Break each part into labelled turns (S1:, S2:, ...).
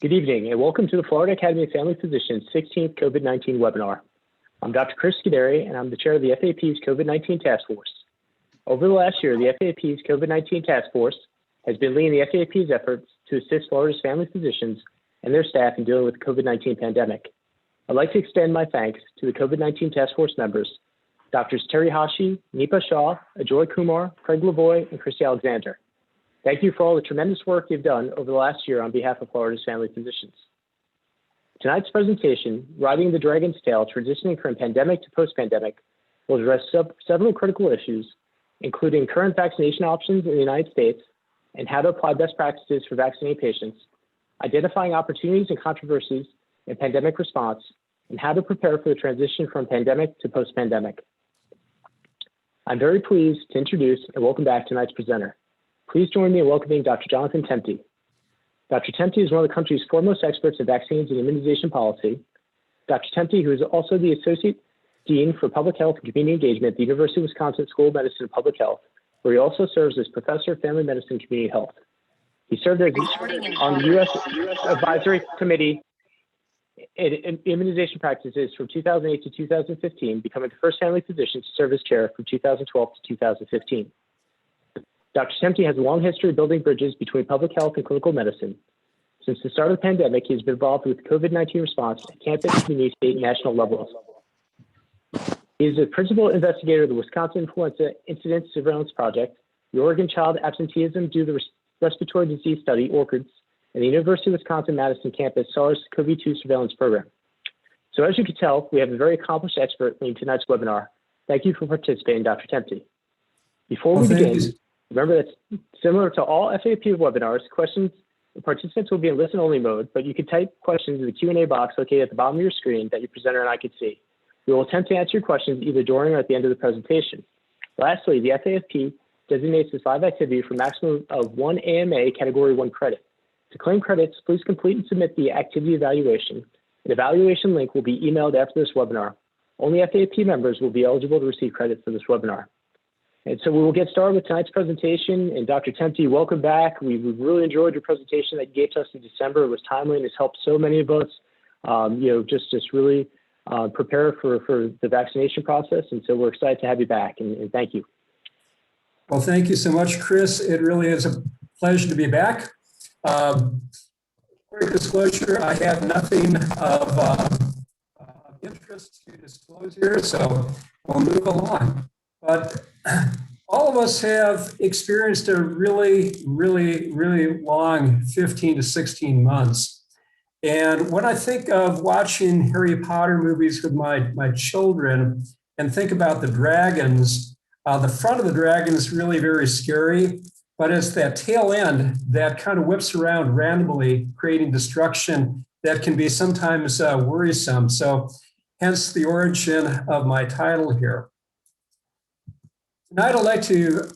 S1: Good evening, and welcome to the Florida Academy of Family Physicians 16th COVID-19 webinar. I'm Dr. Chris Scuderi, and I'm the chair of the FAP's COVID-19 Task Force. Over the last year, the FAP's COVID-19 Task Force has been leading the FAP's efforts to assist Florida's family physicians and their staff in dealing with the COVID-19 pandemic. I'd like to extend my thanks to the COVID-19 Task Force members, Drs. Terry Hashi, Nipa Shah, Ajoy Kumar, Craig Lavoie, and Christy Alexander. Thank you for all the tremendous work you've done over the last year on behalf of Florida's family physicians. Tonight's presentation, Riding the Dragon's Tail, Transitioning from Pandemic to Post-Pandemic, will address several critical issues, including current vaccination options in the United States and how to apply best practices for vaccinating patients, identifying opportunities and controversies in pandemic response, and how to prepare for the transition from pandemic to post-pandemic. I'm very pleased to introduce and welcome back tonight's presenter. Please join me in welcoming Dr. Jonhathan Temte. Dr. Temte is one of the country's foremost experts in vaccines and immunization policy. Dr. Temte, who is also the Associate Dean for Public Health and Community Engagement at the University of Wisconsin School of Medicine and Public Health, where he also serves as Professor of Family Medicine and Community Health. He served as on the U.S. Advisory Committee in Immunization Practices from 2008 to 2015, becoming the first family physician to serve as chair from 2012 to 2015. Dr. Temte has a long history of building bridges between public health and clinical medicine. Since the start of the pandemic, he has been involved with COVID-19 response at campus, community, state, and national levels. He is a principal investigator of the Wisconsin Influenza Incident Surveillance Project, the Oregon Child Absenteeism Due to Respiratory Disease Study, ORCIDS, and the University of Wisconsin-Madison campus SARS-CoV-2 Surveillance Program. So as you can tell, we have a very accomplished expert leading tonight's webinar. Thank you for participating, Dr. Temte. Before we begin, remember that similar to all FAP webinars, participants will be in listen-only mode, but you can type questions in the Q&A box located at the bottom of your screen that your presenter and I can see. We will attempt to answer your questions either during or at the end of the presentation. Lastly, the FAFP designates this live activity for a maximum of 1 AMA Category 1 credit. To claim credits, please complete and submit the activity evaluation. An evaluation link will be emailed after this webinar. Only FAP members will be eligible to receive credit for this webinar. And so we will get started with tonight's presentation. And Dr. Temte, welcome back. We really enjoyed your presentation that you gave to us in December. It was timely and it's helped so many of us, just really prepare for the vaccination process. And so we're excited to have you back, and thank you.
S2: Well, thank you so much, Chris. It really is a pleasure to be back. Quick disclosure, I have nothing of interest to disclose here, so we'll move along. But all of us have experienced a really long 15 to 16 months. And when I think of watching Harry Potter movies with my children and think about the dragons, the front of the dragon is really very scary, but it's that tail end that kind of whips around randomly, creating destruction that can be sometimes worrisome. So hence the origin of my title here. Tonight, I'd like to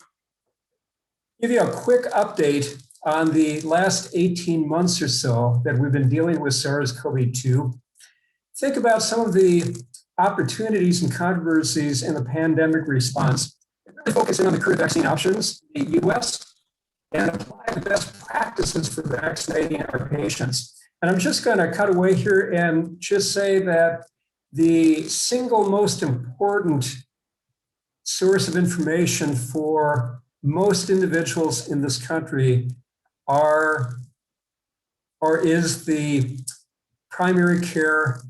S2: give you a quick update on the last 18 months or so that we've been dealing with SARS-CoV-2. Think about some of the opportunities and controversies in the pandemic response, really focusing on the current vaccine options in the US and apply the best practices for vaccinating our patients. And I'm just going to cut away here and just say that the single most important source of information for most individuals in this country is the primary care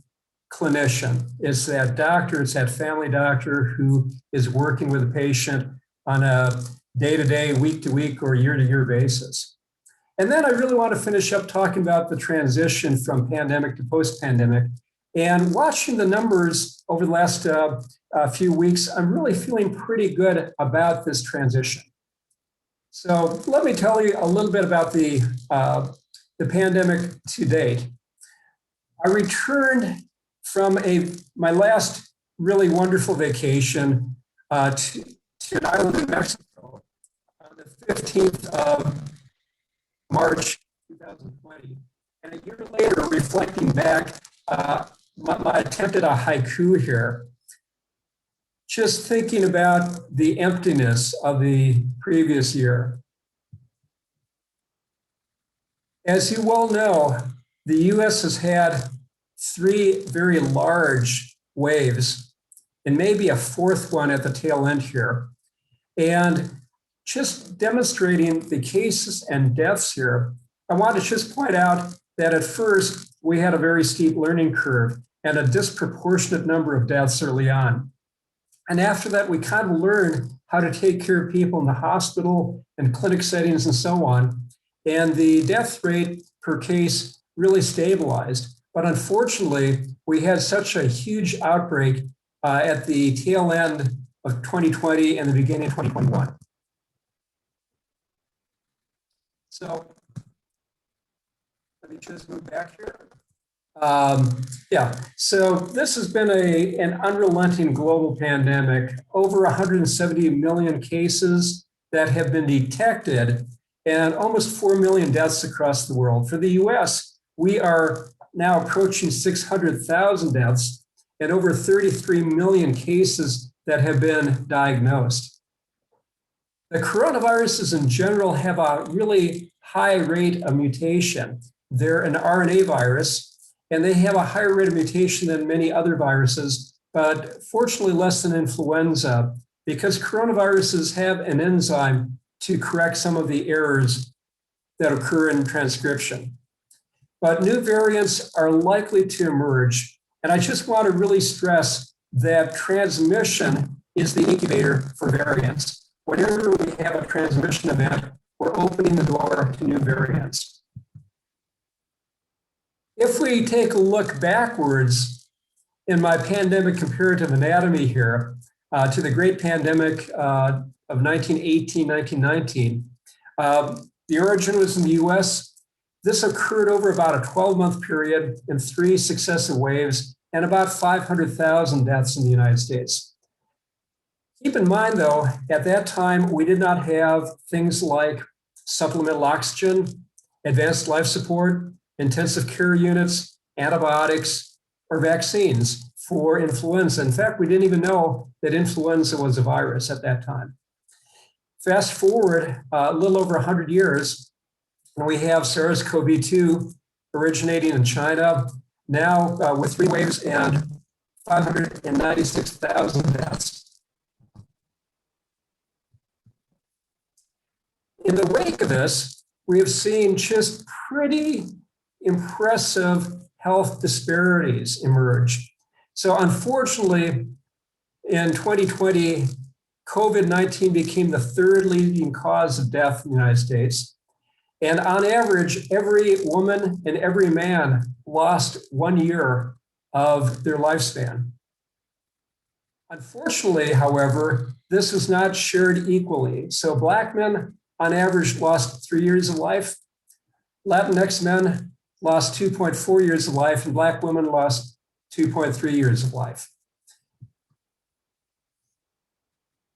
S2: clinician. It's that doctor, it's that family doctor who is working with a patient on a day-to-day, week-to-week, or year-to-year basis. And then I really want to finish up talking about the transition from pandemic to post-pandemic. And watching the numbers over the last few weeks, I'm really feeling pretty good about this transition. So let me tell you a little bit about the pandemic to date. I returned from my last really wonderful vacation to an island in Mexico on the 15th of March 2020. And a year later, reflecting back, my attempt at a haiku here, just thinking about the emptiness of the previous year. As you well know, the US has had 3 very large waves and maybe a 4th one at the tail end here. And just demonstrating the cases and deaths here, I want to just point out that at first we had a very steep learning curve and a disproportionate number of deaths early on. And after that, we kind of learned how to take care of people in the hospital and clinic settings and so on. And the death rate per case really stabilized. But unfortunately, we had such a huge outbreak at the tail end of 2020 and the beginning of 2021. So let me just move back here. So this has been an unrelenting global pandemic, over 170 million cases that have been detected and almost 4 million deaths across the world. For the US, we are now approaching 600,000 deaths and over 33 million cases that have been diagnosed. The coronaviruses in general have a really high rate of mutation. They're an RNA virus, and they have a higher rate of mutation than many other viruses, but fortunately less than influenza, because coronaviruses have an enzyme to correct some of the errors that occur in transcription. But new variants are likely to emerge, and I just want to really stress that transmission is the incubator for variants. Whenever we have a transmission event, we're opening the door to new variants. If we take a look backwards in my pandemic comparative anatomy here to the Great Pandemic of 1918, 1919, the origin was in the US. This occurred over about a 12-month period in 3 successive waves and about 500,000 deaths in the United States. Keep in mind, though, at that time, we did not have things like supplemental oxygen, advanced life support, intensive care units, antibiotics, or vaccines for influenza. In fact, we didn't even know that influenza was a virus at that time. Fast forward a little over 100 years, and we have SARS-CoV-2 originating in China, now with 3 waves and 596,000 deaths. In the wake of this, we have seen just pretty impressive health disparities emerge. So unfortunately, in 2020, COVID-19 became the 3rd leading cause of death in the United States. And on average, every woman and every man lost 1 year of their lifespan. Unfortunately, however, this was not shared equally. So Black men on average lost 3 years of life. Latinx men lost 2.4 years of life, and Black women lost 2.3 years of life.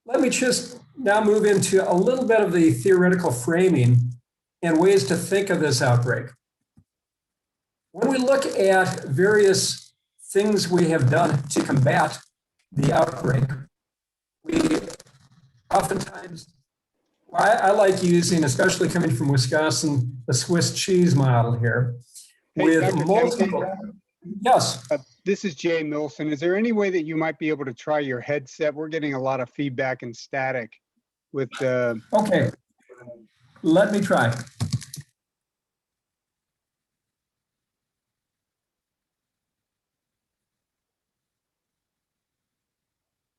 S2: Let me just now move into a little bit of the theoretical framing and ways to think of this outbreak. When we look at various things we have done to combat the outbreak, we oftentimes, I like using, especially coming from Wisconsin, the Swiss cheese model here.
S3: Hey,
S2: With
S3: Dr.
S2: multiple,
S3: Temte,
S2: yes.
S3: this is Jay Milson. Is there any way that you might be able to try your headset? We're getting a lot of feedback and static with the.
S2: Okay, let me try.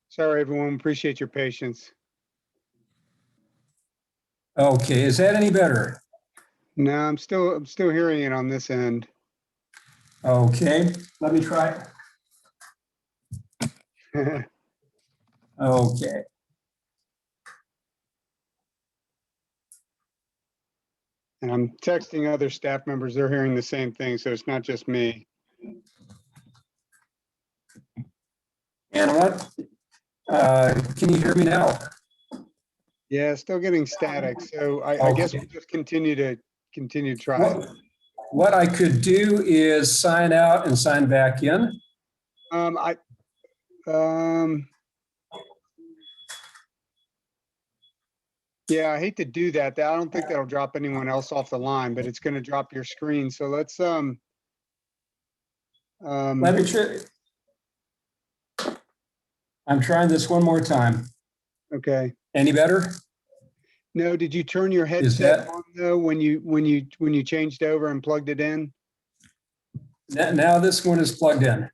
S3: Sorry, everyone. Appreciate your patience.
S2: Okay, is that any better?
S3: No, I'm still hearing it on this end.
S2: Okay, let me try. Okay.
S3: And I'm texting other staff members. They're hearing the same thing, so it's not just me.
S2: And what? Can you hear me now?
S3: Yeah, still getting static. So I guess we'll just continue to try.
S2: What I could do is sign out and sign back in.
S3: Yeah, I hate to do that. I don't think that'll drop anyone else off the line, but it's going to drop your screen. So let's
S2: Let me try. I'm trying this one more time.
S3: Okay.
S2: Any better?
S3: No, did you turn your headset on though when you changed over and plugged it in?
S2: Now this one is plugged in.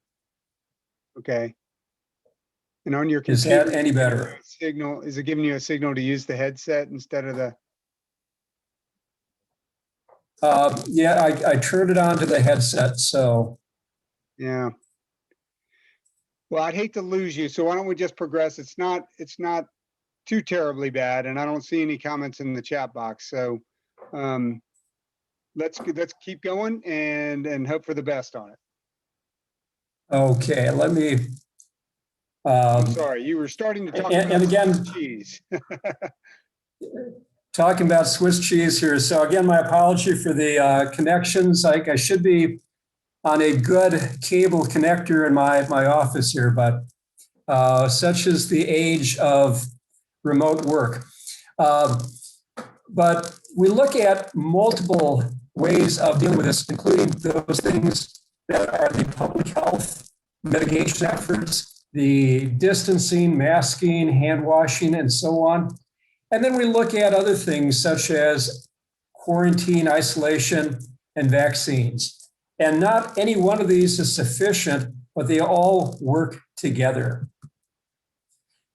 S3: Okay. And on your
S2: Is
S3: computer,
S2: that any better?
S3: signal, is it giving you a signal to use the headset instead of the?
S2: Yeah, I turned it on to the headset, so.
S3: Yeah. Well, I'd hate to lose you, so why don't we just progress? It's not too terribly bad, and I don't see any comments in the chat box. So let's keep going and hope for the best on it.
S2: Okay, let me.
S3: I'm sorry, you were starting to talk about
S2: again,
S3: cheese.
S2: Talking about Swiss cheese here. So again, my apology for the connections. I should be on a good cable connector in my office here, but such is the age of remote work. But we look at multiple ways of dealing with this, including those things that are the public health mitigation efforts, the distancing, masking, hand washing, and so on. And then we look at other things such as quarantine, isolation, and vaccines. And not any one of these is sufficient, but they all work together.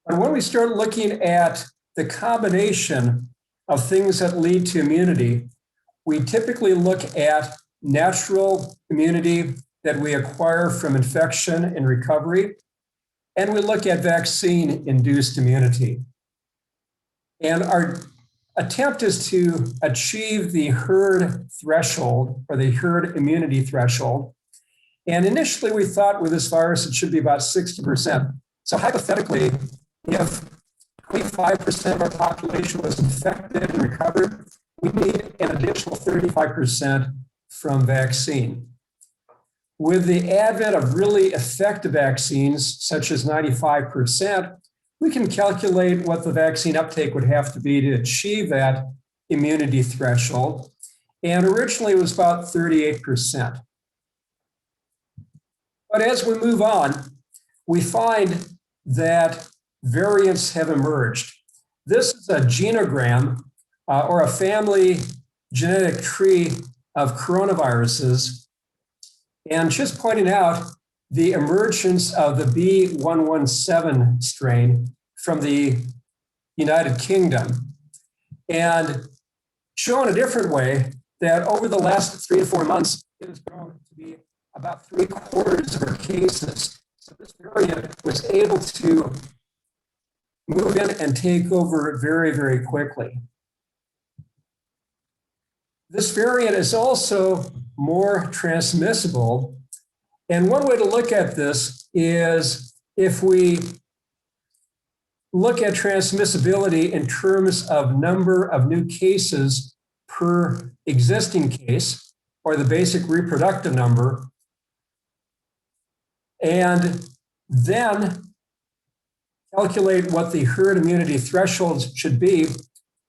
S2: And when we start looking at the combination of things that lead to immunity, we typically look at natural immunity that we acquire from infection and recovery, and we look at vaccine-induced immunity. And our attempt is to achieve the herd threshold or the herd immunity threshold. And initially we thought with this virus, it should be about 60%. So hypothetically, if 25% of our population was infected and recovered, we need an additional 35% from vaccine. With the advent of really effective vaccines, such as 95%, we can calculate what the vaccine uptake would have to be to achieve that immunity threshold. And originally it was about 38%. But as we move on, we find that variants have emerged. This is a genogram or a family genetic tree of coronaviruses. And just pointing out the emergence of the B117 strain from the United Kingdom. And shown a different way that over the last 3 to 4 months, it has grown to be about 3/4 of our cases. So this variant was able to move in and take over very, very quickly. This variant is also more transmissible. And one way to look at this is if we look at transmissibility in terms of number of new cases per existing case, or the basic reproductive number, and then calculate what the herd immunity thresholds should be,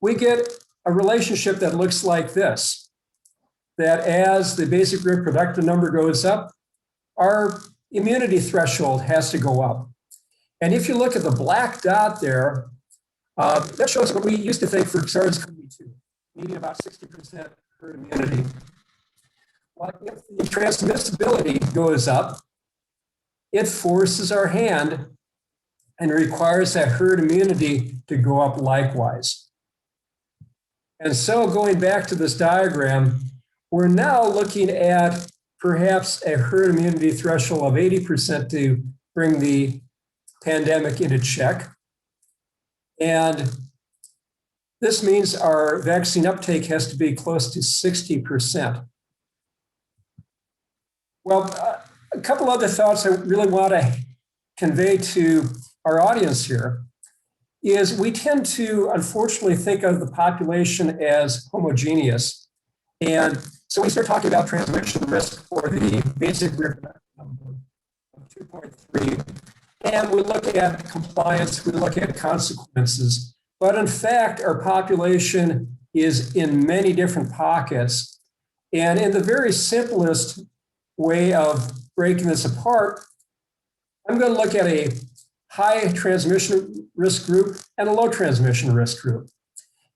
S2: we get a relationship that looks like this, that as the basic reproductive number goes up, our immunity threshold has to go up. And if you look at the black dot there, that shows what we used to think for SARS-CoV-2, needing about 60% herd immunity. Well, if the transmissibility goes up, it forces our hand and requires that herd immunity to go up likewise. And so going back to this diagram, we're now looking at perhaps a herd immunity threshold of 80% to bring the pandemic into check. And this means our vaccine uptake has to be close to 60%. Well, a couple other thoughts I really want to convey to our audience here is we tend to, unfortunately, think of the population as homogeneous. And so we start talking about transmission risk for the basic reproductive number of 2.3. And we look at compliance, we look at consequences. But in fact, our population is in many different pockets. And in the very simplest way of breaking this apart, I'm going to look at a high transmission risk group and a low transmission risk group.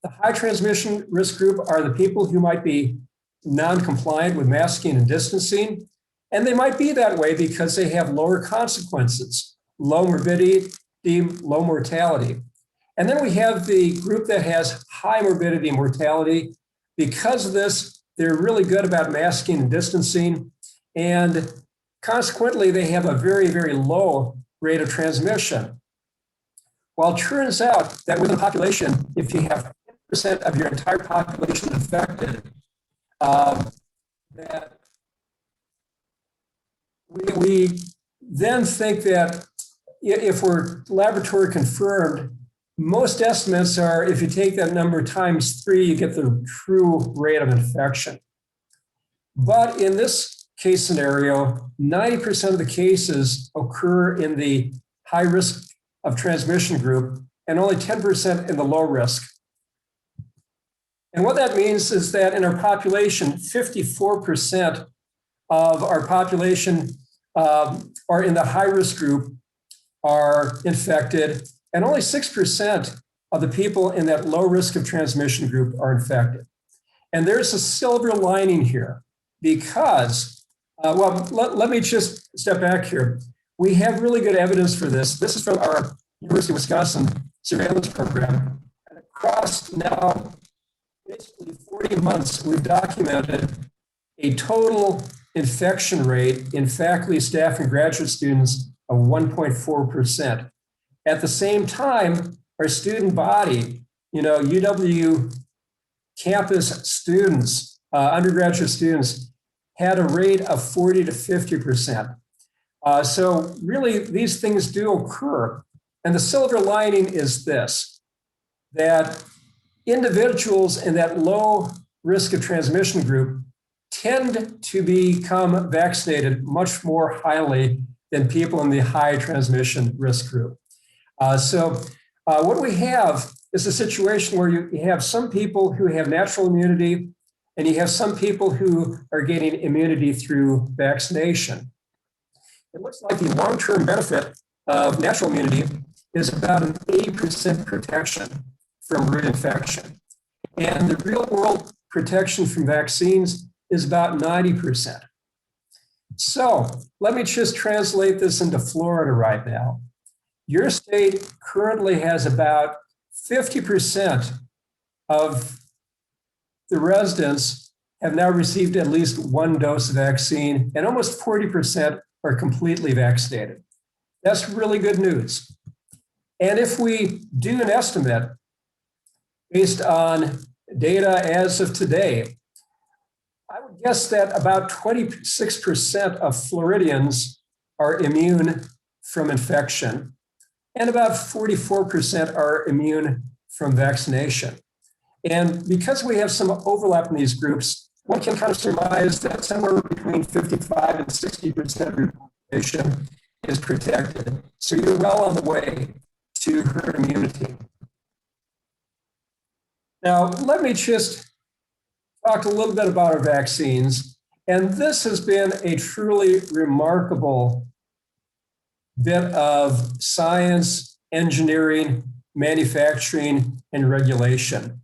S2: The high transmission risk group are the people who might be non-compliant with masking and distancing, and they might be that way because they have lower consequences, low morbidity, low mortality. And then we have the group that has high morbidity and mortality. Because of this, they're really good about masking and distancing, and consequently, they have a very, very low rate of transmission. Well, it turns out that within the population, if you have 10% of your entire population infected, that we then think that if we're laboratory confirmed, most estimates are if you take that number times 3, you get the true rate of infection. But in this case scenario, 90% of the cases occur in the high risk of transmission group and only 10% in the low risk. And what that means is that in our population, 54% of our population are in the high risk group are infected, and only 6% of the people in that low risk of transmission group are infected. And there's a silver lining here because, let me just step back here. We have really good evidence for this. This is from our University of Wisconsin surveillance program. And across now, basically 40 months, we've documented a total infection rate in faculty, staff, and graduate students of 1.4%. At the same time, our student body, UW campus students, undergraduate students, had a rate of 40 to 50%. So really, these things do occur. And the silver lining is this, that individuals in that low risk of transmission group tend to become vaccinated much more highly than people in the high transmission risk group. So what we have is a situation where you have some people who have natural immunity, and you have some people who are getting immunity through vaccination. It looks like the long-term benefit of natural immunity is about an 80% protection from reinfection. And the real-world protection from vaccines is about 90%. So let me just translate this into Florida right now. Your state currently has about 50% of the residents have now received at least one dose of vaccine, and almost 40% are completely vaccinated. That's really good news. And if we do an estimate based on data as of today, I would guess that about 26% of Floridians are immune from infection, and about 44% are immune from vaccination. And because we have some overlap in these groups, one can kind of surmise that somewhere between 55 and 60% of your population is protected. So you're well on the way to herd immunity. Now, let me just talk a little bit about our vaccines. And this has been a truly remarkable bit of science, engineering, manufacturing, and regulation.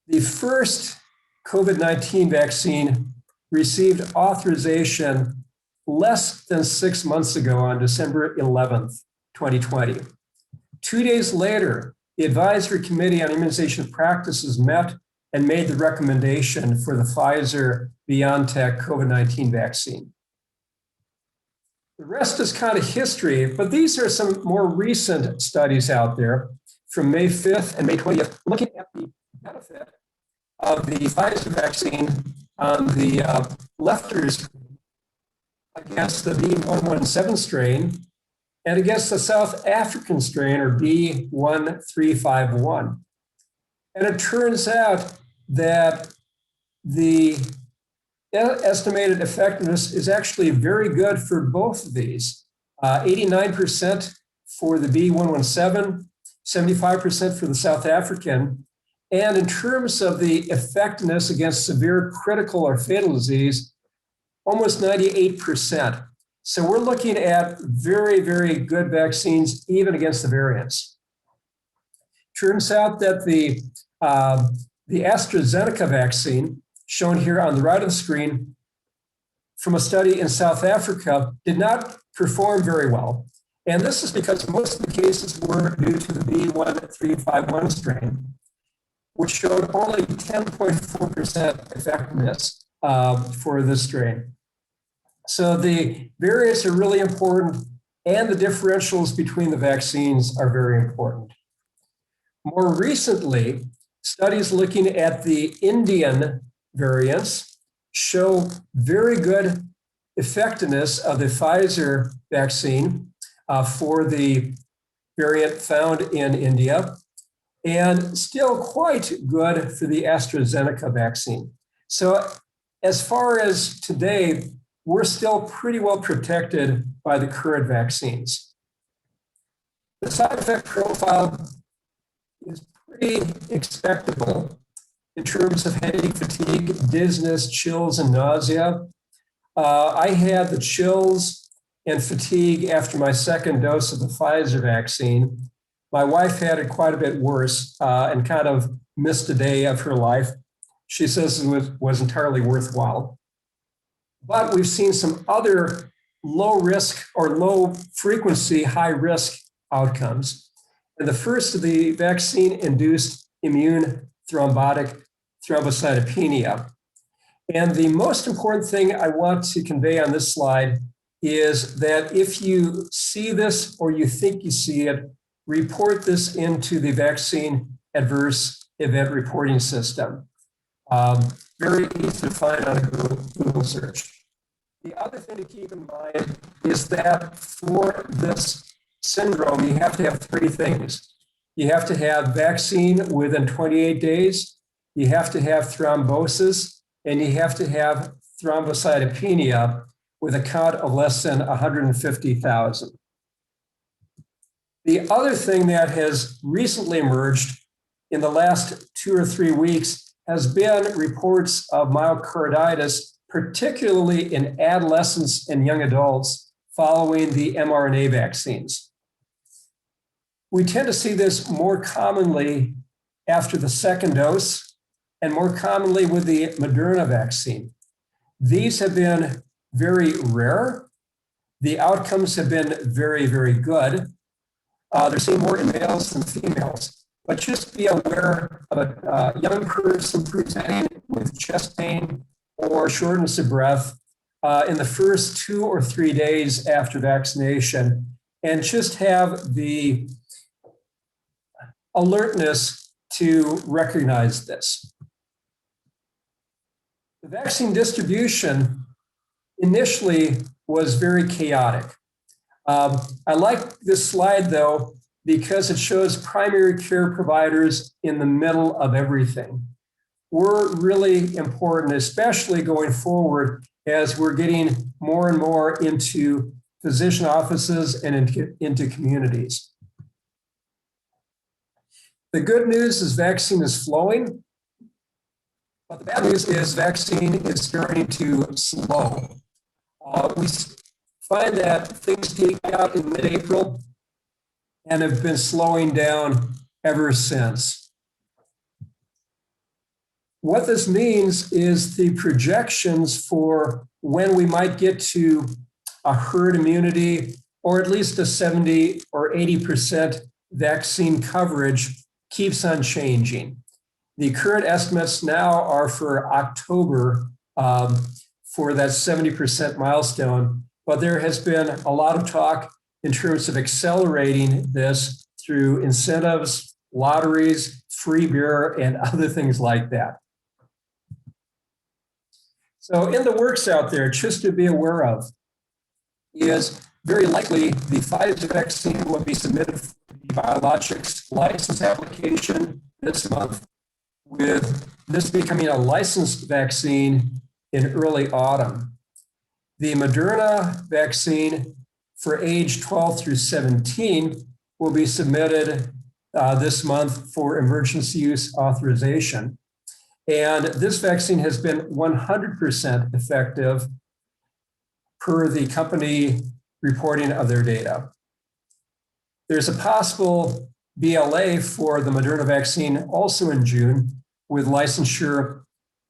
S2: The first COVID-19 vaccine received authorization less than 6 months ago on December 11th, 2020. 2 days later, the Advisory Committee on Immunization Practices met and made the recommendation for the Pfizer-BioNTech COVID-19 vaccine. The rest is kind of history, but these are some more recent studies out there from May 5th and May 20th, looking at the benefit of the Pfizer vaccine on the lefters against the B117 strain and against the South African strain, or B1351. And it turns out that the estimated effectiveness is actually very good for both of these. 89% for the B117, 75% for the South African. And in terms of the effectiveness against severe critical or fatal disease, almost 98%. So we're looking at very, very good vaccines, even against the variants. Turns out that the AstraZeneca vaccine, shown here on the right of the screen, from a study in South Africa, did not perform very well. And this is because most of the cases were due to the B1351 strain, which showed only 10.4% effectiveness for this strain. So the variants are really important, and the differentials between the vaccines are very important. More recently, studies looking at the Indian variants show very good effectiveness of the Pfizer vaccine for the variant found in India, and still quite good for the AstraZeneca vaccine. So as far as today, we're still pretty well protected by the current vaccines. The side effect profile is pretty expectable in terms of headache, fatigue, dizziness, chills, and nausea. I had the chills and fatigue after my second dose of the Pfizer vaccine. My wife had it quite a bit worse and kind of missed a day of her life. She says it was entirely worthwhile. But we've seen some other low risk or low frequency, high risk outcomes. And the first of the vaccine-induced immune thrombotic thrombocytopenia. And the most important thing I want to convey on this slide is that if you see this or you think you see it, report this into the vaccine adverse event reporting system. Very easy to find on a Google search. The other thing to keep in mind is that for this syndrome, you have to have three things. You have to have vaccine within 28 days, you have to have thrombosis, and you have to have thrombocytopenia with a count of less than 150,000. The other thing that has recently emerged in the last 2 or 3 weeks has been reports of myocarditis, particularly in adolescents and young adults following the mRNA vaccines. We tend to see this more commonly after the second dose and more commonly with the Moderna vaccine. These have been very rare. The outcomes have been very, very good. They're seen more in males than females. But just be aware of a young person presenting with chest pain or shortness of breath in the first 2 or 3 days after vaccination, and just have the alertness to recognize this. The vaccine distribution initially was very chaotic. I like this slide though, because it shows primary care providers in the middle of everything. We're really important, especially going forward as we're getting more and more into physician offices and into communities. The good news is vaccine is flowing, but the bad news is vaccine is starting to slow. We find that things peaked out in mid-April and have been slowing down ever since. What this means is the projections for when we might get to a herd immunity, or at least a 70 or 80% vaccine coverage, keeps on changing. The current estimates now are for October for that 70% milestone, but there has been a lot of talk in terms of accelerating this through incentives, lotteries, free beer, and other things like that. So in the works out there, just to be aware of, is very likely the Pfizer vaccine will be submitted for the biologics license application this month, with this becoming a licensed vaccine in early autumn. The Moderna vaccine for age 12 through 17 will be submitted this month for emergency use authorization. And this vaccine has been 100% effective per the company reporting of their data. There's a possible BLA for the Moderna vaccine also in June with licensure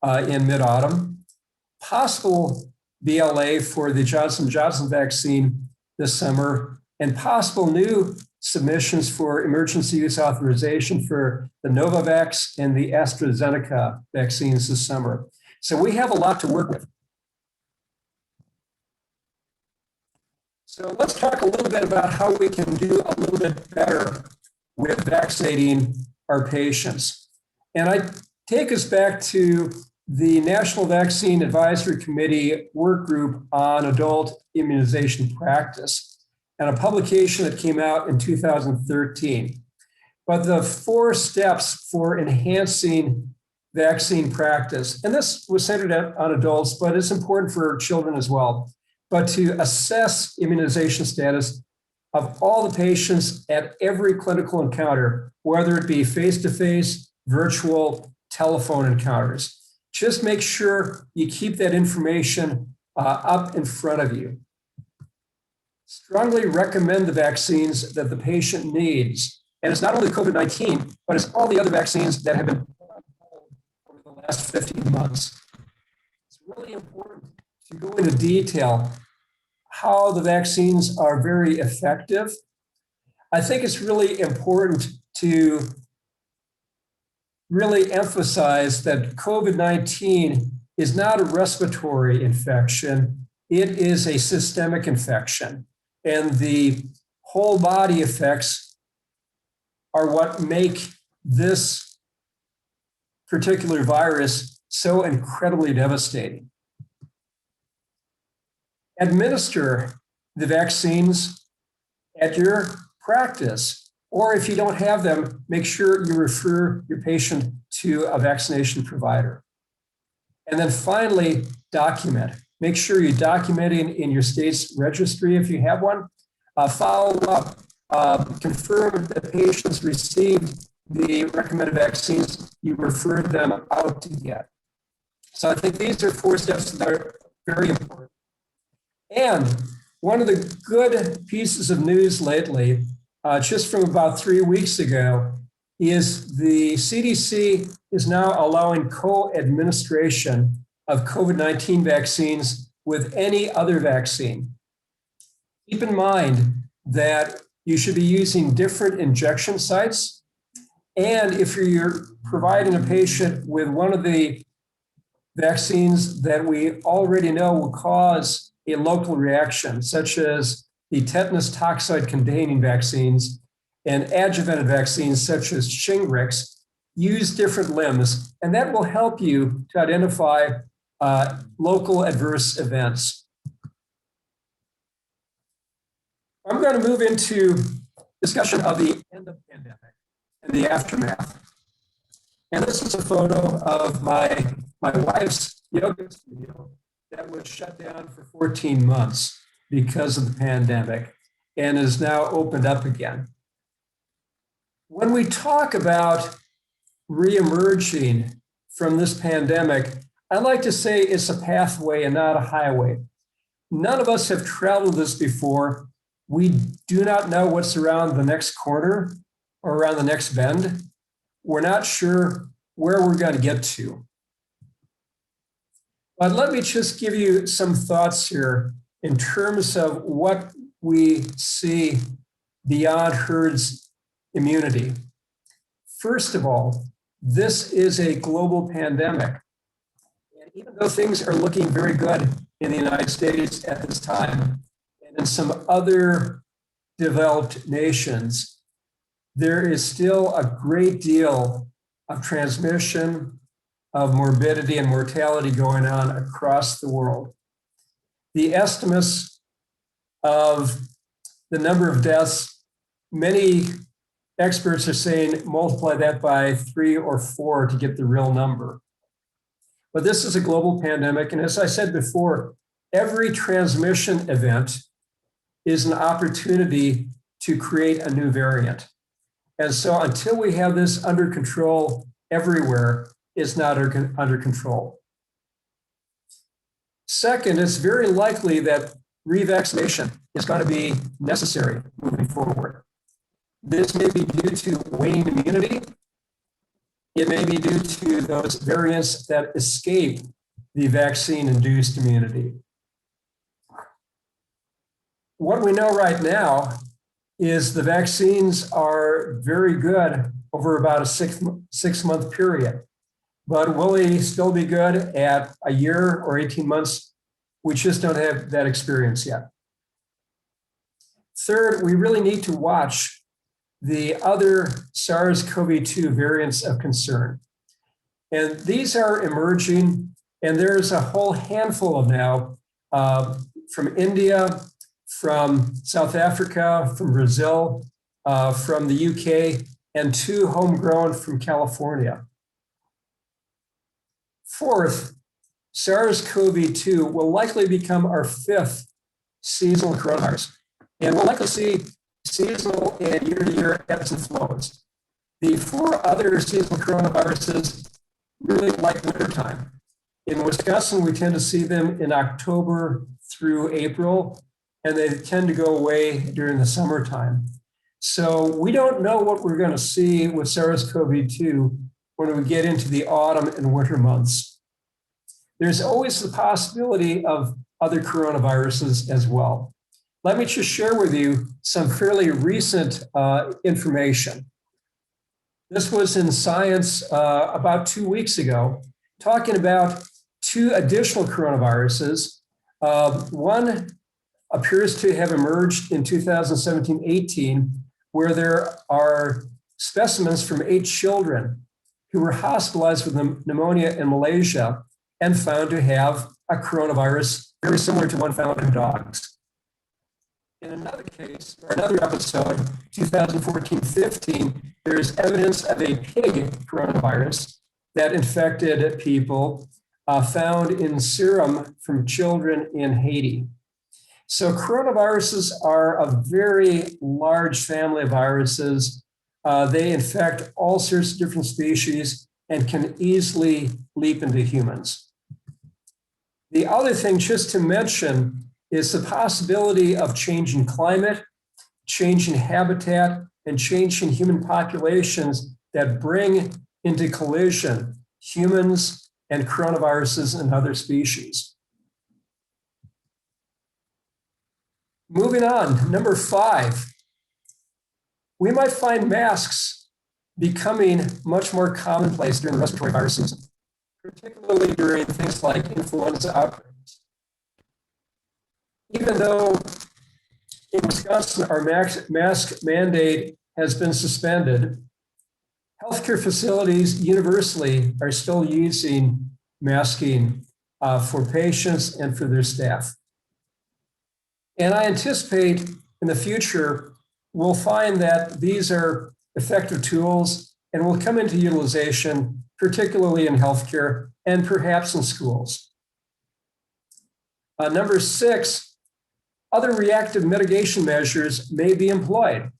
S2: in mid-autumn. Possible BLA for the Johnson & Johnson vaccine this summer, and possible new submissions for emergency use authorization for the Novavax and the AstraZeneca vaccines this summer. So we have a lot to work with. So let's talk a little bit about how we can do a little bit better with vaccinating our patients. And I take us back to the National Vaccine Advisory Committee work group on adult immunization practice and a publication that came out in 2013. But the 4 steps for enhancing vaccine practice, and this was centered on adults, but it's important for children as well, but to assess immunization status of all the patients at every clinical encounter, whether it be face-to-face, virtual, telephone encounters. Just make sure you keep that information up in front of you. Strongly recommend the vaccines that the patient needs. And it's not only COVID-19, but it's all the other vaccines that have been put on hold over the last 15 months. It's really important to go into detail how the vaccines are very effective. I think it's really important to really emphasize that COVID-19 is not a respiratory infection. It is a systemic infection. And the whole body effects are what make this particular virus so incredibly devastating. Administer the vaccines at your practice, or if you don't have them, make sure you refer your patient to a vaccination provider. And then finally, document. Make sure you're documenting in your state's registry if you have one. Follow up, confirm that patients received the recommended vaccines you referred them out to get. So I think these are 4 steps that are very important. And one of the good pieces of news lately, just from about 3 weeks ago, is the CDC is now allowing co-administration of COVID-19 vaccines with any other vaccine. Keep in mind that you should be using different injection sites. And if you're providing a patient with one of the vaccines that we already know will cause a local reaction, such as the tetanus toxoid containing vaccines and adjuvanted vaccines such as Shingrix, use different limbs, and that will help you to identify local adverse events. I'm going to move into discussion of the end of the pandemic and the aftermath. And this is a photo of my wife's yoga studio that was shut down for 14 months because of the pandemic and is now opened up again. When we talk about reemerging from this pandemic, I like to say it's a pathway and not a highway. None of us have traveled this before. We do not know what's around the next corner or around the next bend. We're not sure where we're going to get to. But let me just give you some thoughts here in terms of what we see beyond herd immunity. First of all, this is a global pandemic. And even though things are looking very good in the United States at this time, and in some other developed nations, there is still a great deal of transmission, of morbidity and mortality going on across the world. The estimates of the number of deaths, many experts are saying multiply that by 3 or 4 to get the real number. But this is a global pandemic, and as I said before, every transmission event is an opportunity to create a new variant. And so until we have this under control everywhere, it's not under control. Second, it's very likely that revaccination is going to be necessary moving forward. This may be due to waning immunity. It may be due to those variants that escape the vaccine-induced immunity. What we know right now is the vaccines are very good over about a six-month period. But will they still be good at a year or 18 months? We just don't have that experience yet. Third, we really need to watch the other SARS-CoV-2 variants of concern. And these are emerging, and there's a whole handful of now from India, from South Africa, from Brazil, from the UK, and 2 homegrown from California. Fourth, SARS-CoV-2 will likely become our 5th seasonal coronavirus. And we'll likely see seasonal and year-to-year ebbs and flows. The 4 other seasonal coronaviruses really like wintertime. In Wisconsin, we tend to see them in October through April, and they tend to go away during the summertime. So we don't know what we're going to see with SARS-CoV-2 when we get into the autumn and winter months. There's always the possibility of other coronaviruses as well. Let me just share with you some fairly recent information. This was in Science about 2 weeks ago, talking about 2 additional coronaviruses. One appears to have emerged in 2017-18, where there are specimens from 8 children who were hospitalized with pneumonia in Malaysia and found to have a coronavirus very similar to one found in dogs. In another case, or another episode, 2014-15, there's evidence of a pig coronavirus that infected people found in serum from children in Haiti. So coronaviruses are a very large family of viruses. They infect all sorts of different species and can easily leap into humans. The other thing just to mention is the possibility of changing climate, changing habitat, and changing human populations that bring into collision humans and coronaviruses and other species. Moving on, number 5, we might find masks becoming much more commonplace during the respiratory virus season, particularly during things like influenza outbreaks. Even though in Wisconsin our mask mandate has been suspended, healthcare facilities universally are still using masking for patients and for their staff. And I anticipate in the future, we'll find that these are effective tools and will come into utilization, particularly in healthcare and perhaps in schools. Number 6, other reactive mitigation measures may be employed.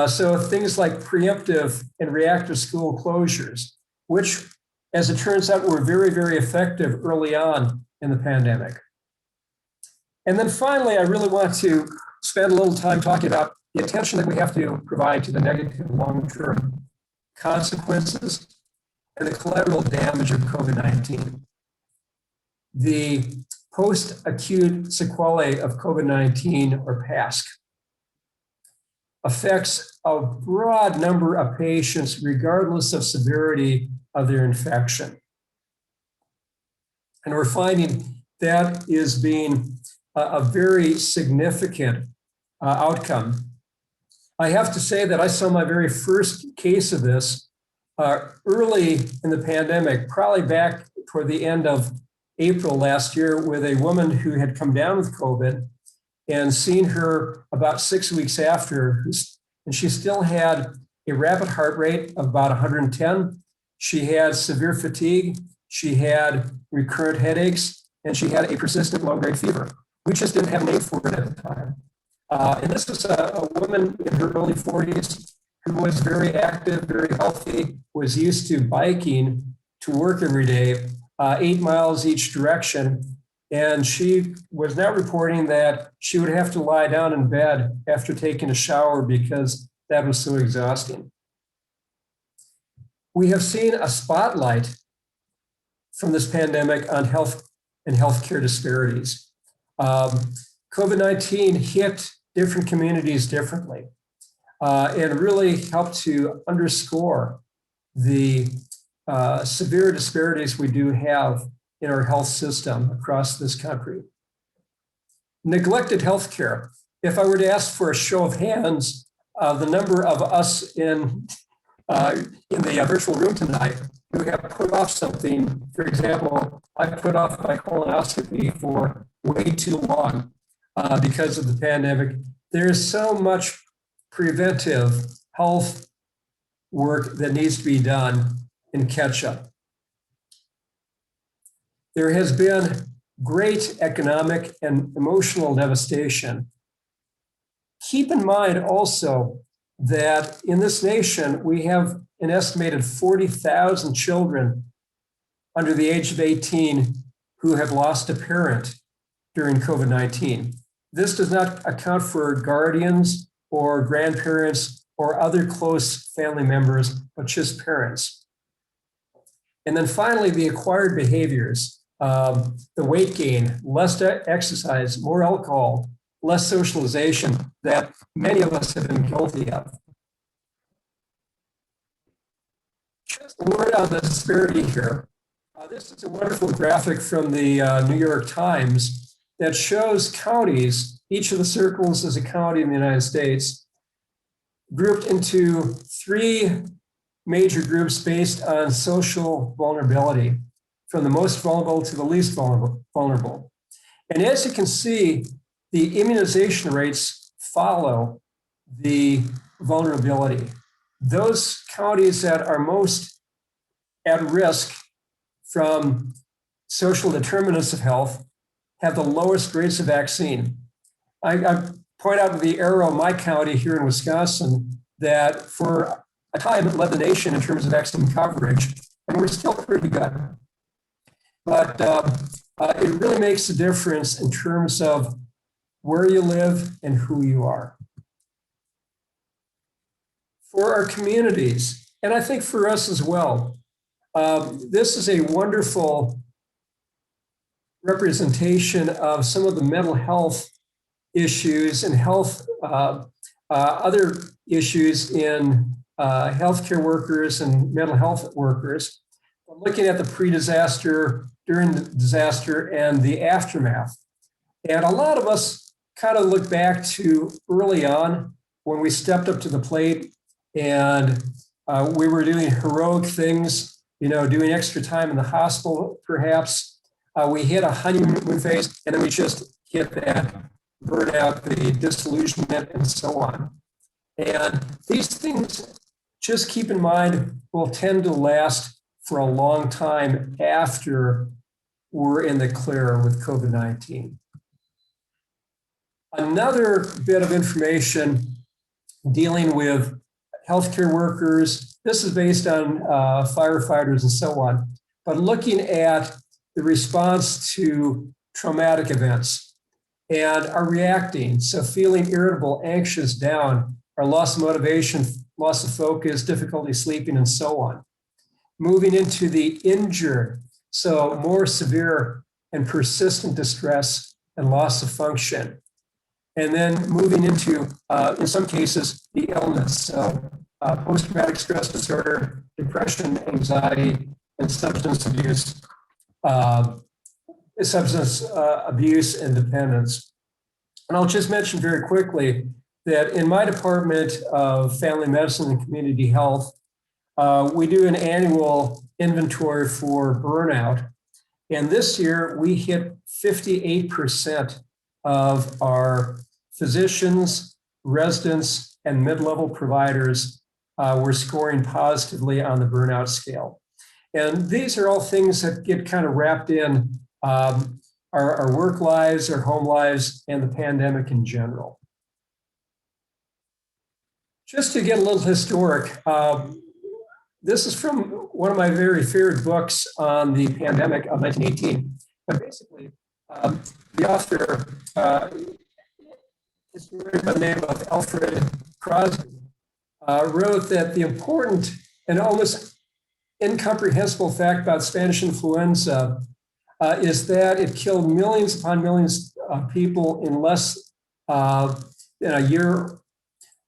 S2: So things like preemptive and reactive school closures, which, as it turns out, were very, very effective early on in the pandemic. And then finally, I really want to spend a little time talking about the attention that we have to provide to the negative long-term consequences and the collateral damage of COVID-19. The post-acute sequelae of COVID-19, or PASC, affects a broad number of patients regardless of severity of their infection. And we're finding that is being a very significant outcome. I have to say that I saw my very first case of this early in the pandemic, probably back toward the end of April last year, with a woman who had come down with COVID, and seen her about 6 weeks after, and she still had a rapid heart rate of about 110. She had severe fatigue, she had recurrent headaches, and she had a persistent low-grade fever. We just didn't have a name for it at the time. And this was a woman in her early 40s who was very active, very healthy, was used to biking to work every day, 8 miles each direction. And she was now reporting that she would have to lie down in bed after taking a shower because that was so exhausting. We have seen a spotlight from this pandemic on health and healthcare disparities. COVID-19 hit different communities differently and really helped to underscore the severe disparities we do have in our health system across this country. Neglected healthcare. If I were to ask for a show of hands, the number of us in the virtual room tonight who have put off something, for example, I put off my colonoscopy for way too long because of the pandemic. There's so much preventive health work that needs to be done in catch-up. There has been great economic and emotional devastation. Keep in mind also that in this nation, we have an estimated 40,000 children under the age of 18 who have lost a parent during COVID-19. This does not account for guardians or grandparents or other close family members, but just parents. And then finally, the acquired behaviors, the weight gain, less exercise, more alcohol, less socialization that many of us have been guilty of. Just a word on the disparity here. This is a wonderful graphic from the New York Times that shows counties, each of the circles is a county in the United States, grouped into three major groups based on social vulnerability, from the most vulnerable to the least vulnerable. And as you can see, the immunization rates follow the vulnerability. Those counties that are most at risk from social determinants of health have the lowest rates of vaccine. I point out with the arrow my county here in Wisconsin that for a time it led the nation in terms of vaccine coverage, and we're still pretty good. But it really makes a difference in terms of where you live and who you are. For our communities, and I think for us as well, this is a wonderful representation of some of the mental health issues and health, other issues in healthcare workers and mental health workers. I'm looking at the pre-disaster, during the disaster, and the aftermath. And a lot of us kind of look back to early on when we stepped up to the plate and we were doing heroic things, you know, doing extra time in the hospital, perhaps. We hit a honeymoon phase, and then we just hit that burnout, the disillusionment, and so on. And these things, just keep in mind, will tend to last for a long time after we're in the clear with COVID-19. Another bit of information dealing with healthcare workers, this is based on firefighters and so on, but looking at the response to traumatic events and are reacting. So feeling irritable, anxious, down, or loss of motivation, loss of focus, difficulty sleeping, and so on. Moving into the injured, so more severe and persistent distress and loss of function. And then moving into, in some cases, the illness. So post-traumatic stress disorder, depression, anxiety, and substance abuse and dependence. And I'll just mention very quickly that in my department of family medicine and community health, we do an annual inventory for burnout. And this year we hit 58% of our physicians, residents, and mid-level providers were scoring positively on the burnout scale. And these are all things that get kind of wrapped in our work lives, our home lives, and the pandemic in general. Just to get a little historic, this is from one of my very favorite books on the pandemic of 1918. But basically, The author is by the name of Alfred Crosby, wrote that the important and almost incomprehensible fact about Spanish influenza is that it killed millions upon millions of people in less than a year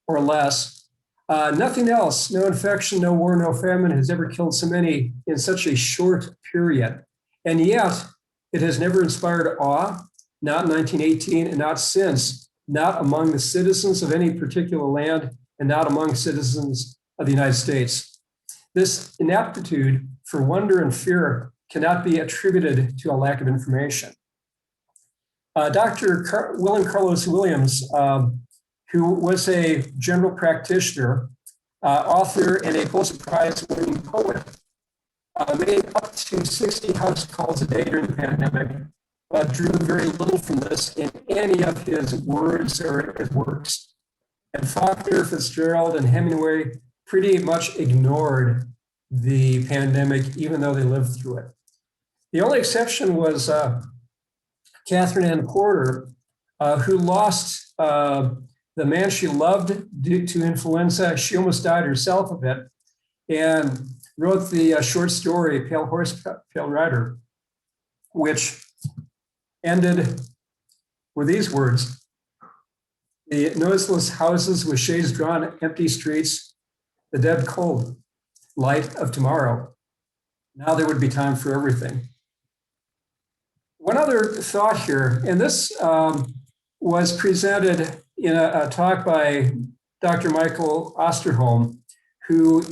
S2: or less. Nothing else, no infection, no war, no famine has ever killed so many in such a short period. And yet, it has never inspired awe, not in 1918 and not since, not among the citizens of any particular land and not among citizens of the United States. This inaptitude for wonder and fear cannot be attributed to a lack of information. Dr. William Carlos Williams, who was a general practitioner, author, and a Pulitzer Prize-winning poet, made up to 60 house calls a day during the pandemic, but drew very little from this in any of his words or his works. And Faulkner, Fitzgerald, and Hemingway pretty much ignored the pandemic, even though they lived through it. The only exception was Catherine Ann Porter, who lost the man she loved due to influenza. She almost died herself of it, and wrote the short story, Pale Horse, Pale Rider, which ended with these words: the noiseless houses with shades drawn, empty streets, the dead cold light of tomorrow. Now there would be time for everything. One other thought here, and this was presented in a talk by Dr. Michael Osterholm, who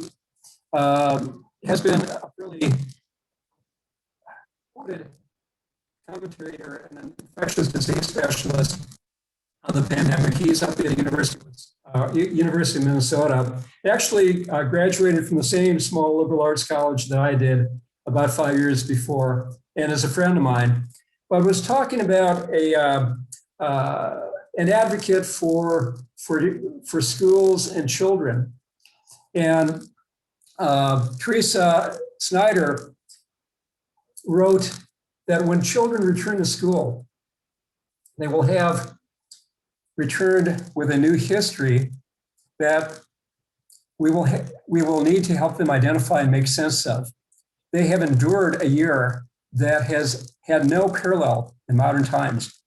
S2: has been a really quoted commentator and an infectious disease specialist on the pandemic. He's up at the University of Minnesota. He actually graduated from the same small liberal arts college that I did about 5 years before, and is a friend of mine. But was talking about an advocate for schools and children. And Teresa Snyder wrote that when children return to school, they will have returned with a new history that we will need to help them identify and make sense of. They have endured a year that has had no parallel in modern times.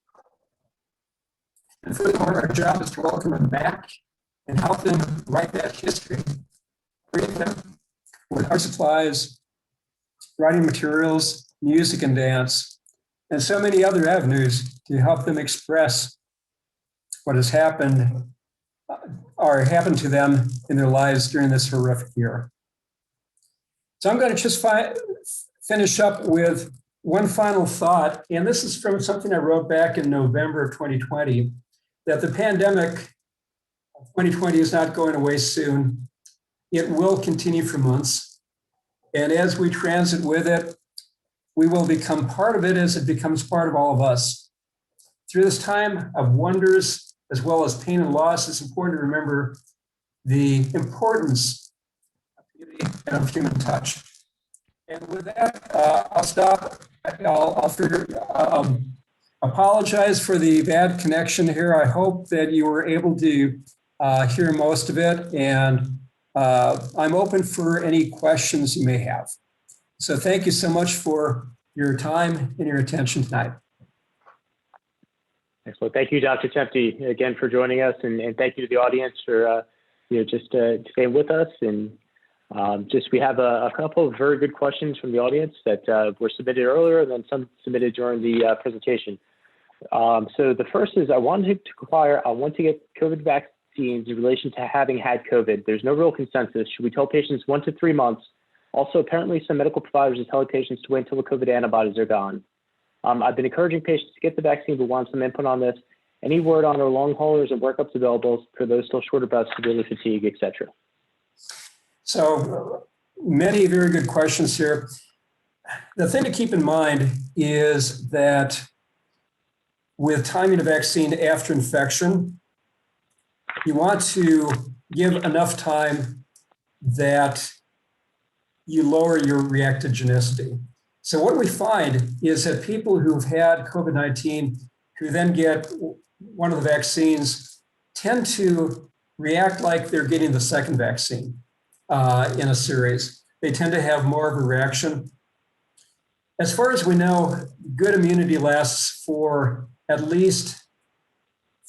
S2: And furthermore, our job is to welcome them back and help them write that history, create them with art supplies, writing materials, music and dance, and so many other avenues to help them express what has happened or happened to them in their lives during this horrific year. So I'm going to just finish up with one final thought, and this is from something I wrote back in November of 2020, that the pandemic of 2020 is not going away soon. It will continue for months. And as we transit with it, we will become part of it as it becomes part of all of us. Through this time of wonders, as well as pain and loss, it's important to remember the importance of beauty and of human touch. And with that, I'll stop. I'll apologize for the bad connection here. I hope that you were able to hear most of it, and I'm open for any questions you may have. So thank you so much for your time and your attention tonight.
S1: Excellent. Thank you, Dr. Temte, again for joining us, and thank you to the audience for just staying with us. And we have a couple of very good questions from the audience that were submitted earlier, and then some submitted during the presentation. So the first is, I wanted to inquire, I want to get COVID vaccines in relation to having had COVID. There's no real consensus. Should we tell patients 1 to 3 months? Also, apparently some medical providers are telling patients to wait until the COVID antibodies are gone. I've been encouraging patients to get the vaccine, but want some input on this. Any word on our long haulers and workups available for those still short about severely fatigue, et cetera?
S2: So many very good questions here. The thing to keep in mind is that with timing a vaccine after infection, you want to give enough time that you lower your reactogenicity. So what we find is that people who've had COVID-19 who then get one of the vaccines tend to react like they're getting the second vaccine in a series. They tend to have more of a reaction. As far as we know, good immunity lasts for at least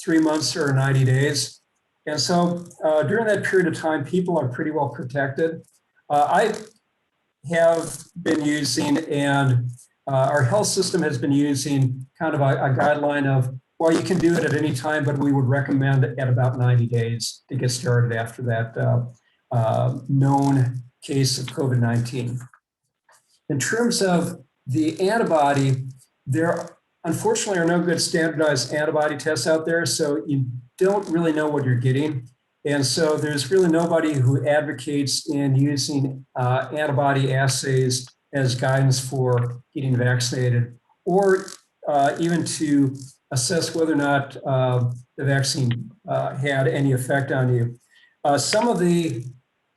S2: 3 months or 90 days. And so during that period of time, people are pretty well protected. I have been using, and our health system has been using kind of a guideline of, well, you can do it at any time, but we would recommend at about 90 days to get started after that known case of COVID-19. In terms of the antibody, there unfortunately are no good standardized antibody tests out there, so you don't really know what you're getting. And so there's really nobody who advocates in using antibody assays as guidance for getting vaccinated, or even to assess whether or not the vaccine had any effect on you. Some of the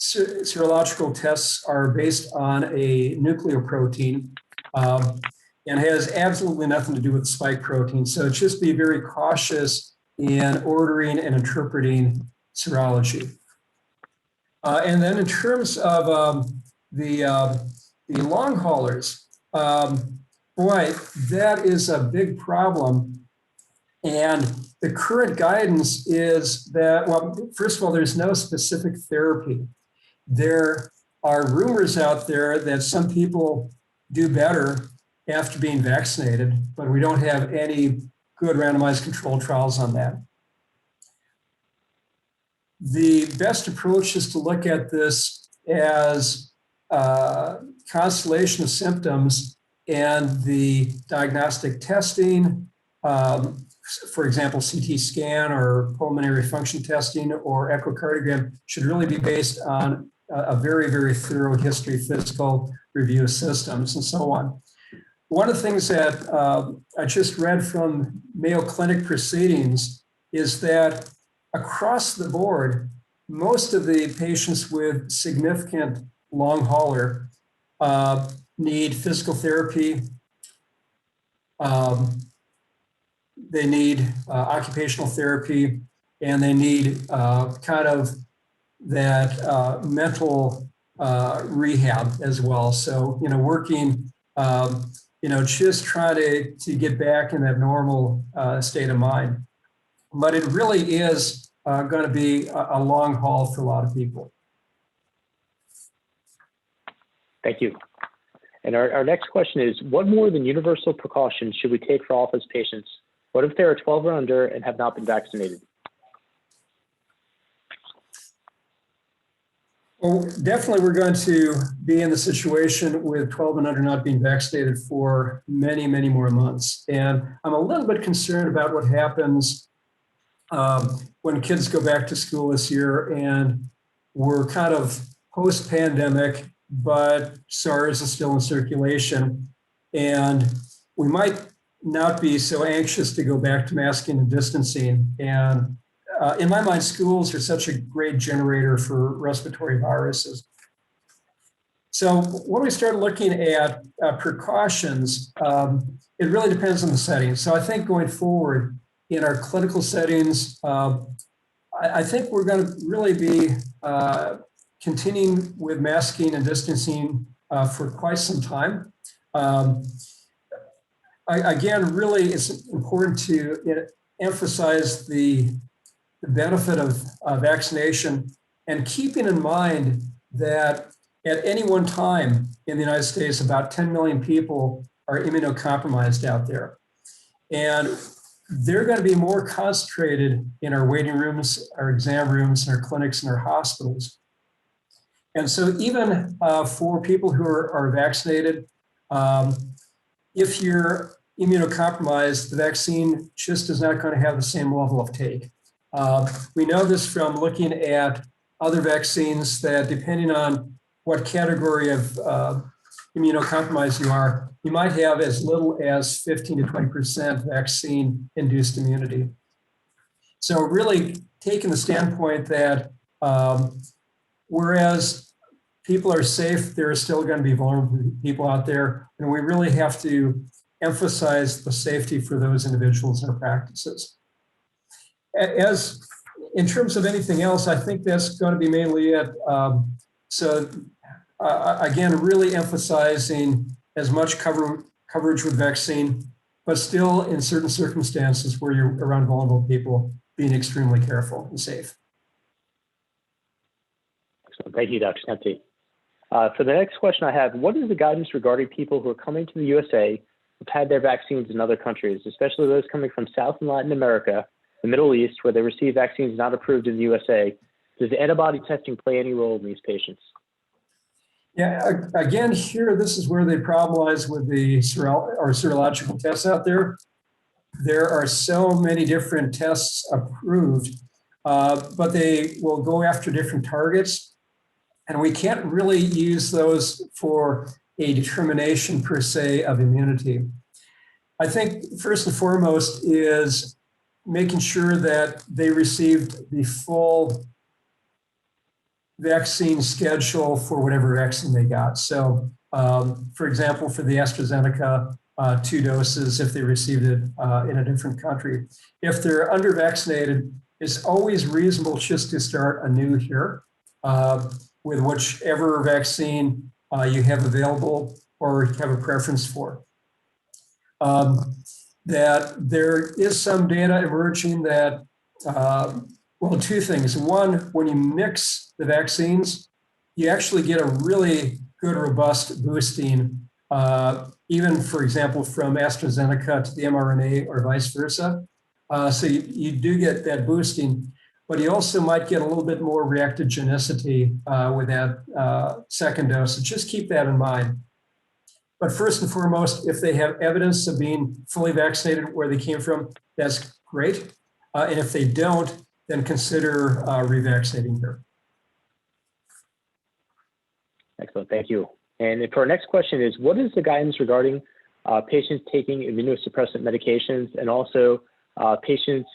S2: serological tests are based on a nucleoprotein and has absolutely nothing to do with spike protein. So just be very cautious in ordering and interpreting serology. And then in terms of the long haulers, boy, that is a big problem. And the current guidance is that, well, first of all, there's no specific therapy. There are rumors out there that some people do better after being vaccinated, but we don't have any good randomized controlled trials on that. The best approach is to look at this as a constellation of symptoms and the diagnostic testing, for example, CT scan or pulmonary function testing or echocardiogram should really be based on a very, very thorough history, physical review of systems and so on. One of the things that I just read from Mayo Clinic proceedings is that across the board, most of the patients with significant long hauler need physical therapy. They need occupational therapy, and they need kind of that mental rehab as well. So, working, just try to get back in that normal state of mind. But it really is going to be a long haul for a lot of people.
S1: Thank you. And our next question is, what more than universal precautions should we take for office patients? What if they are 12 or under and have not been vaccinated?
S2: Well, definitely we're going to be in the situation with 12 and under not being vaccinated for many, many more months. And I'm a little bit concerned about what happens when kids go back to school this year and we're kind of post-pandemic, but SARS is still in circulation. And we might not be so anxious to go back to masking and distancing. And in my mind, schools are such a great generator for respiratory viruses. So when we start looking at precautions, it really depends on the setting. So I think going forward in our clinical settings, I think we're going to really be continuing with masking and distancing for quite some time. Again, really, it's important to emphasize the benefit of vaccination and keeping in mind that at any one time in the United States, about 10 million people are immunocompromised out there. And they're going to be more concentrated in our waiting rooms, our exam rooms, and our clinics and our hospitals. And so even for people who are vaccinated, if you're immunocompromised, the vaccine just is not going to have the same level of take. We know this from looking at other vaccines that depending on what category of immunocompromised you are, you might have as little as 15 to 20% vaccine-induced immunity. So really taking the standpoint that whereas people are safe, there are still going to be vulnerable people out there, and we really have to emphasize the safety for those individuals and their practices. As in terms of anything else, I think that's going to be mainly it. Again, really emphasizing as much coverage with vaccine, but still in certain circumstances where you're around vulnerable people, being extremely careful and safe.
S1: Excellent. Thank you, Dr. Temte. For the next question I have, what is the guidance regarding people who are coming to the USA who've had their vaccines in other countries, especially those coming from South and Latin America, the Middle East, where they receive vaccines not approved in the USA? Does antibody testing play any role in these patients?
S2: Yeah, again, here, this is where the problem lies with the serological tests out there. There are so many different tests approved, but they will go after different targets. And we can't really use those for a determination per se of immunity. I think first and foremost is making sure that they received the full vaccine schedule for whatever vaccine they got. So for example, for the AstraZeneca 2 doses, if they received it in a different country. If they're under vaccinated, it's always reasonable just to start anew here with whichever vaccine you have available or have a preference for. That there is some data emerging that, well, 2 things. One, when you mix the vaccines, you actually get a really good, robust boosting, even, for example, from AstraZeneca to the mRNA or vice versa. So you do get that boosting, but you also might get a little bit more reactogenicity with that second dose. So just keep that in mind. But first and foremost, if they have evidence of being fully vaccinated where they came from, that's great. And if they don't, then consider revaccinating here. Excellent,
S1: thank you. And for our next question is, what is the guidance regarding patients taking immunosuppressant medications and also patients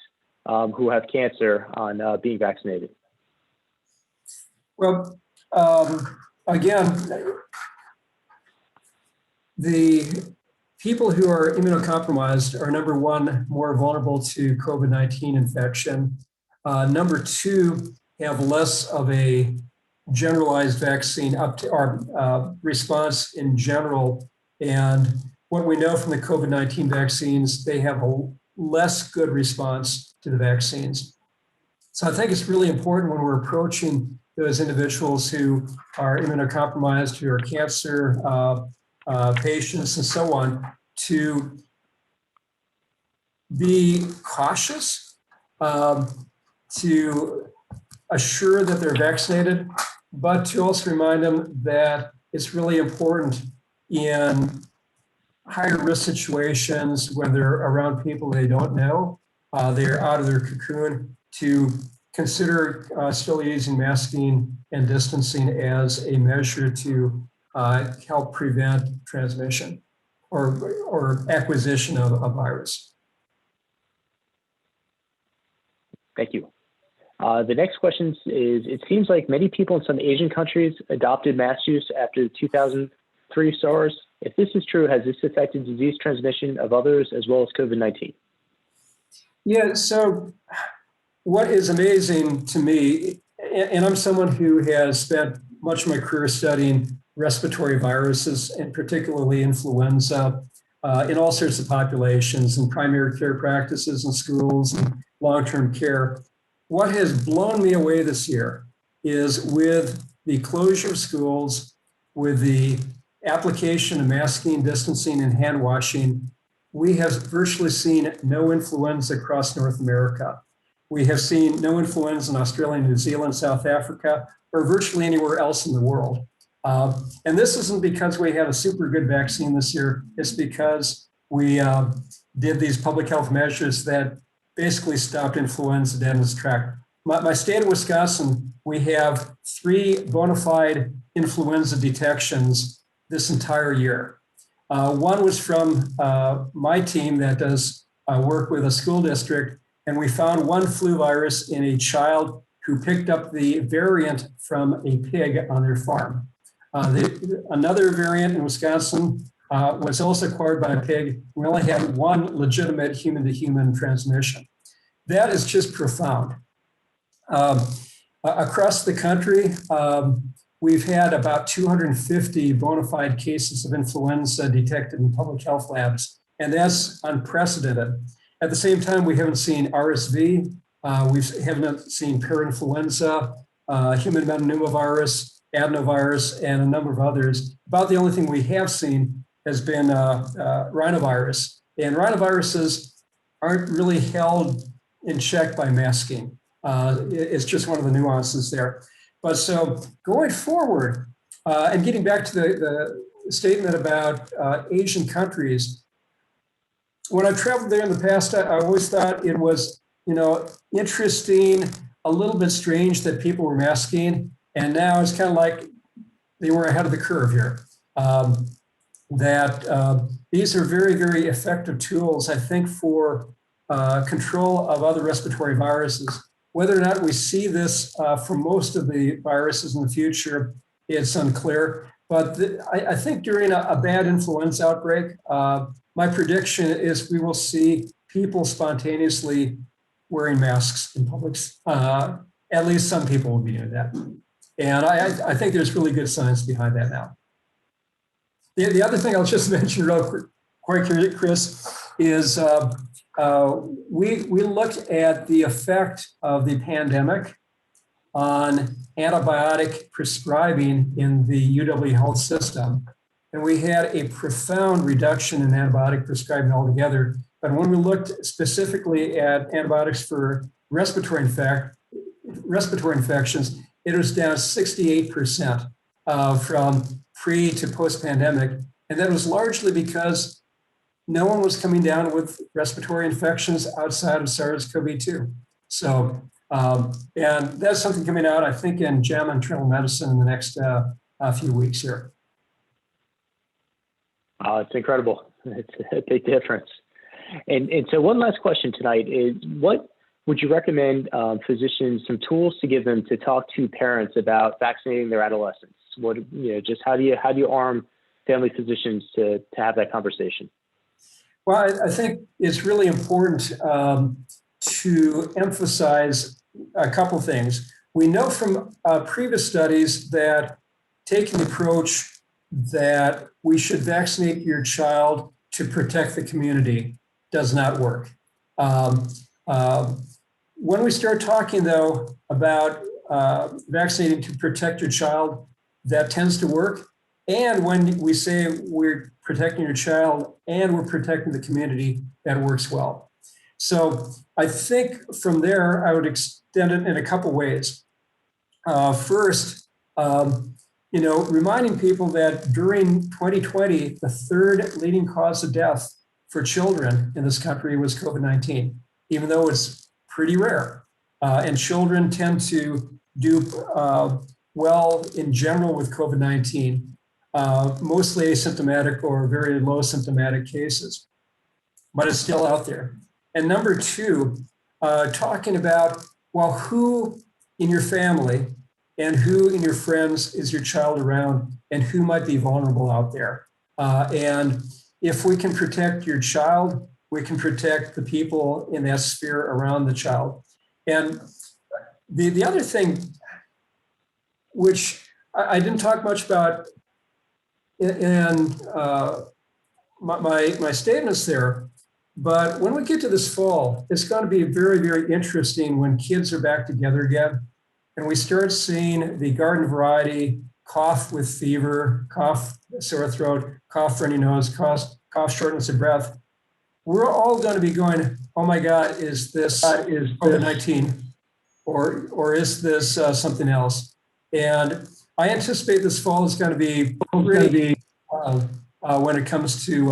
S1: who have cancer on being vaccinated?
S2: Well, again, the people who are immunocompromised are, number one, more vulnerable to COVID-19 infection. Number two, have less of a generalized vaccine response in general. And what we know from the COVID-19 vaccines, they have a less good response to the vaccines. So I think it's really important when we're approaching those individuals who are immunocompromised, who are cancer patients and so on, to be cautious, to assure that they're vaccinated, but to also remind them that it's really important in higher risk situations when they're around people they don't know, they're out of their cocoon, to consider still using masking and distancing as a measure to help prevent transmission or acquisition of a virus.
S1: Thank you. The next question is, it seems like many people in some Asian countries adopted mask use after the 2003 SARS. If this is true, has this affected disease transmission of others as well as COVID-19?
S2: Yeah, so what is amazing to me, and I'm someone who has spent much of my career studying respiratory viruses, and particularly influenza, in all sorts of populations and primary care practices and schools and long-term care. What has blown me away this year is with the closure of schools, with the application of masking, distancing, and hand washing, we have virtually seen no influenza across North America. We have seen no influenza in Australia, New Zealand, South Africa, or virtually anywhere else in the world. And this isn't because we have a super good vaccine this year. It's because we did these public health measures that basically stopped influenza dead in its track. My state of Wisconsin, we have 3 bona fide influenza detections this entire year. One was from my team that does work with a school district, and we found 1 flu virus in a child who picked up the variant from a pig on their farm. Another variant in Wisconsin was also acquired by a pig. We only had one legitimate human-to-human transmission. That is just profound. Across the country, we've had about 250 bona fide cases of influenza detected in public health labs, and that's unprecedented. At the same time, we haven't seen RSV, we haven't seen parainfluenza, human metapneumovirus, adenovirus, and a number of others. About the only thing we have seen has been rhinovirus. And rhinoviruses aren't really held in check by masking. It's just one of the nuances there. But so going forward, and getting back to the statement about Asian countries, when I've traveled there in the past, I always thought it was, interesting, a little bit strange that people were masking. And now it's kind of like they were ahead of the curve here. These are very, very effective tools, I think, for control of other respiratory viruses. Whether or not we see this for most of the viruses in the future, it's unclear. But I think during a bad influenza outbreak, my prediction is we will see people spontaneously wearing masks in public. At least some people will be doing that. And I think there's really good science behind that now. The other thing I'll just mention real quick here, Chris, is we looked at the effect of the pandemic on antibiotic prescribing in the UW health system. And we had a profound reduction in antibiotic prescribing altogether. But when we looked specifically at antibiotics for respiratory infections, it was down 68% from pre to post-pandemic. And that was largely because no one was coming down with respiratory infections outside of SARS-CoV-2. So, and that's something coming out, I think, in JAMA Internal Medicine in the next few weeks here.
S1: It's incredible. It's a big difference. And so one last question tonight is, what would you recommend physicians some tools to give them to talk to parents about vaccinating their adolescents? What, just how do you arm family physicians to have that conversation?
S2: Well, I think it's really important to emphasize a couple things. We know from previous studies that taking the approach that we should vaccinate your child to protect the community does not work. When we start talking, though, about vaccinating to protect your child, that tends to work. And when we say we're protecting your child and we're protecting the community, that works well. So I think from there, I would extend it in a couple ways. First, reminding people that during 2020, the third leading cause of death for children in this country was COVID-19, even though it's pretty rare. And children tend to do well in general with COVID-19, mostly asymptomatic or very low symptomatic cases, but it's still out there. And number two, talking about, well, who in your family and who in your friends is your child around and who might be vulnerable out there. And if we can protect your child, we can protect the people in that sphere around the child. And the other thing, which I didn't talk much about in my statements there, but when we get to this fall, it's going to be very, very interesting when kids are back together again. And we start seeing the garden variety cough with fever, cough, sore throat, cough, runny nose, cough, shortness of breath. We're all going to be going, oh my God, is this COVID-19 or is this something else? And I anticipate this fall is going to be pretty when it comes to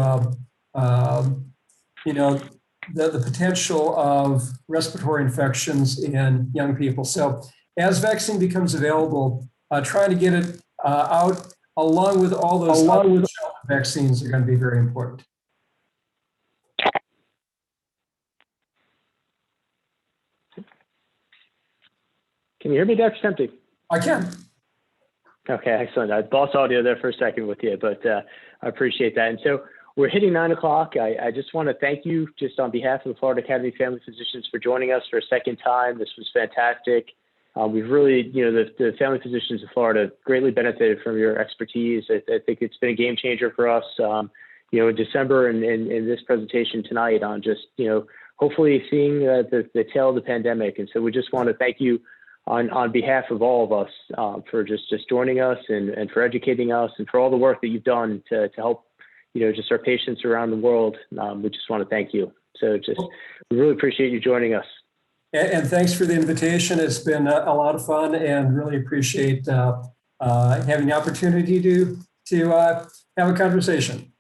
S2: the potential of respiratory infections in young people. So as vaccine becomes available, trying to get it out along with all those other vaccines are going to be very important.
S1: Can you hear me, Dr. Temte?
S2: I can.
S1: Okay, excellent. I lost audio there for a second with you, but I appreciate that. And so we're hitting 9 o'clock. I just want to thank you just on behalf of the Florida Academy of Family Physicians for joining us for a second time. This was fantastic. We've really, the family physicians of Florida greatly benefited from your expertise. I think it's been a game changer for us, in December and in this presentation tonight on just, hopefully seeing the tail of the pandemic. And so we just want to thank you on behalf of all of us for just joining us and for educating us and for all the work that you've done to help, just our patients around the world. We just want to thank you. So we really appreciate you joining us.
S2: And thanks for the invitation. It's been a lot of fun, and really appreciate having the opportunity to have a conversation.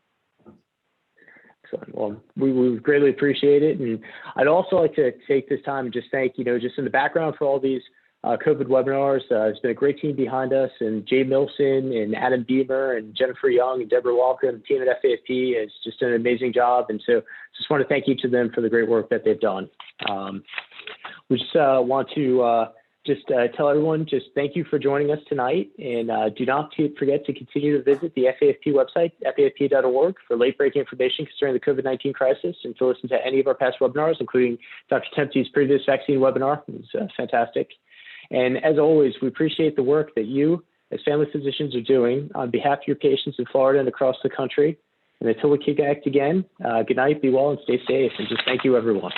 S1: Excellent. Well, we greatly appreciate it. And I'd also like to take this time and just thank, just in the background for all these COVID webinars. There's been a great team behind us, and Jay Milson and Adam Beamer and Jennifer Young and Deborah Walker and the team at FAFP has just done an amazing job. And so just want to thank each of them for the great work that they've done. We just want to tell everyone, just thank you for joining us tonight. And do not forget to continue to visit the FAFP website, fafp.org, for late-breaking information concerning the COVID-19 crisis, and to listen to any of our past webinars, including Dr. Temte's previous vaccine webinar. It was fantastic. And as always, we appreciate the work that you, as family physicians, are doing on behalf of your patients in Florida and across the country. And until we connect again, good night, be well, and stay safe. And just thank you, everyone.